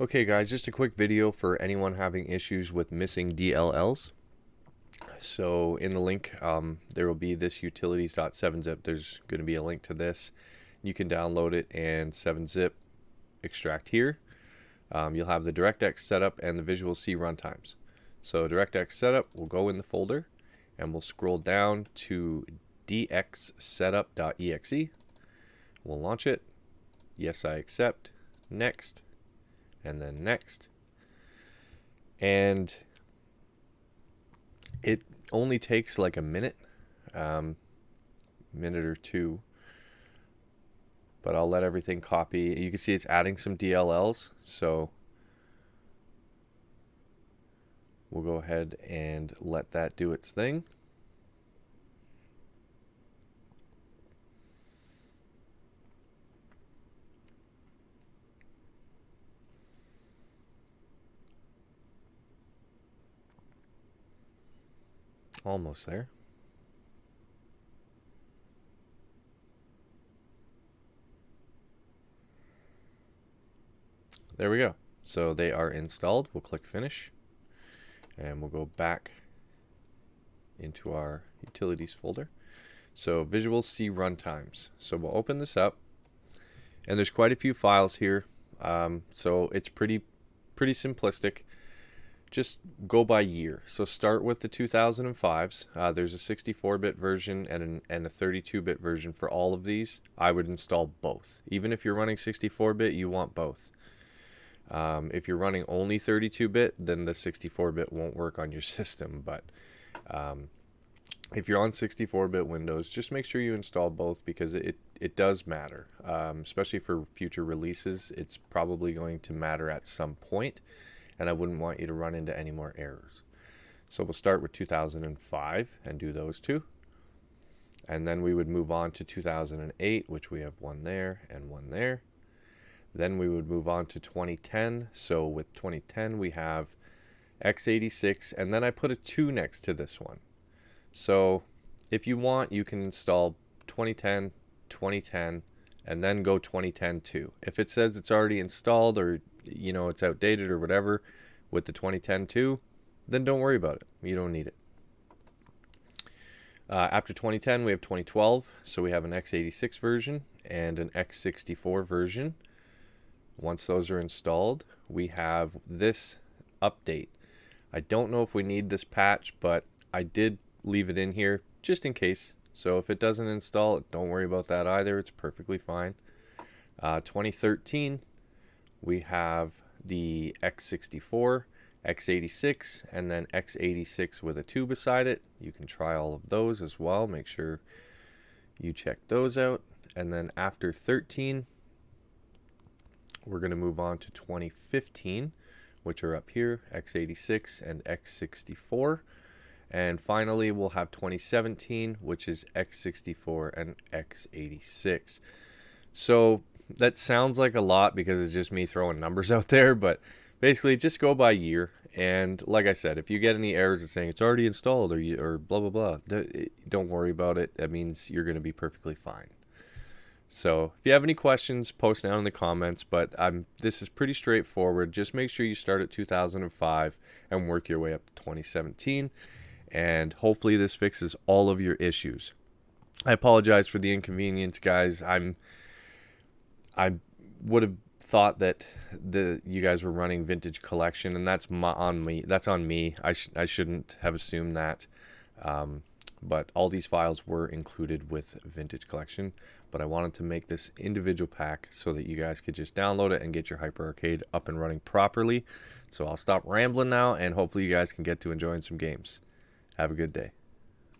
Okay guys, just a quick video for anyone having issues with missing DLLs. So in the link, there will be this utilities.7zip. There's going to be a link to this. You can download it and 7zip extract here. You'll have the DirectX setup and the Visual C runtimes. So DirectX setup will go in the folder and we'll scroll down to dxsetup.exe. We'll launch it. Yes, I accept. Next. And then next. And it only takes like a minute or two, but I'll let everything copy. You can see it's adding some DLLs, so we'll go ahead and let that do its thing. Almost there. There we go. So they are installed. We'll click finish and we'll go back into our utilities folder. So Visual C runtimes. So we'll open this up and there's quite a few files here. So it's pretty simplistic. Just go by year. So start with the 2005s. There's a 64-bit version and a 32-bit version for all of these. I would install both. Even if you're running 64-bit, you want both. If you're running only 32-bit, then the 64-bit won't work on your system. But if you're on 64-bit Windows, just make sure you install both because it does matter. Especially for future releases, it's probably going to matter at some point. And I wouldn't want you to run into any more errors. So we'll start with 2005 and do those two. And then we would move on to 2008, which we have one there and one there. Then we would move on to 2010. So with 2010, we have x86, and then I put a 2 next to this one. So if you want, you can install 2010, 2010, and then go 2010 too. If it says it's already installed or it's outdated or whatever with the 2010 too, then don't worry about it. You don't need it. After 2010, we have 2012. So we have an x86 version and an x64 version. Once those are installed, we have this update. I don't know if we need this patch, but I did leave it in here just in case. So if it doesn't install, don't worry about that either. It's perfectly fine. 2013, we have the x64, x86, and then x86 with a 2 beside it. You can try all of those as well. Make sure you check those out. And then after 13, we're going to move on to 2015, which are up here, x86 and x64. And finally, we'll have 2017, which is x64 and x86. So that sounds like a lot because it's just me throwing numbers out there, but basically just go by year. And like I said, if you get any errors that's saying it's already installed or blah, blah, blah, don't worry about it. That means you're going to be perfectly fine. So if you have any questions, post down in the comments, but this is pretty straightforward. Just make sure you start at 2005 and work your way up to 2017. And hopefully this fixes all of your issues. I apologize for the inconvenience, guys. I would have thought that you guys were running Vintage Collection, and that's on me. That's on me. I shouldn't have assumed that. But all these files were included with Vintage Collection. But I wanted to make this individual pack so that you guys could just download it and get your HyperArcade up and running properly. So I'll stop rambling now, and hopefully you guys can get to enjoying some games. Have a good day.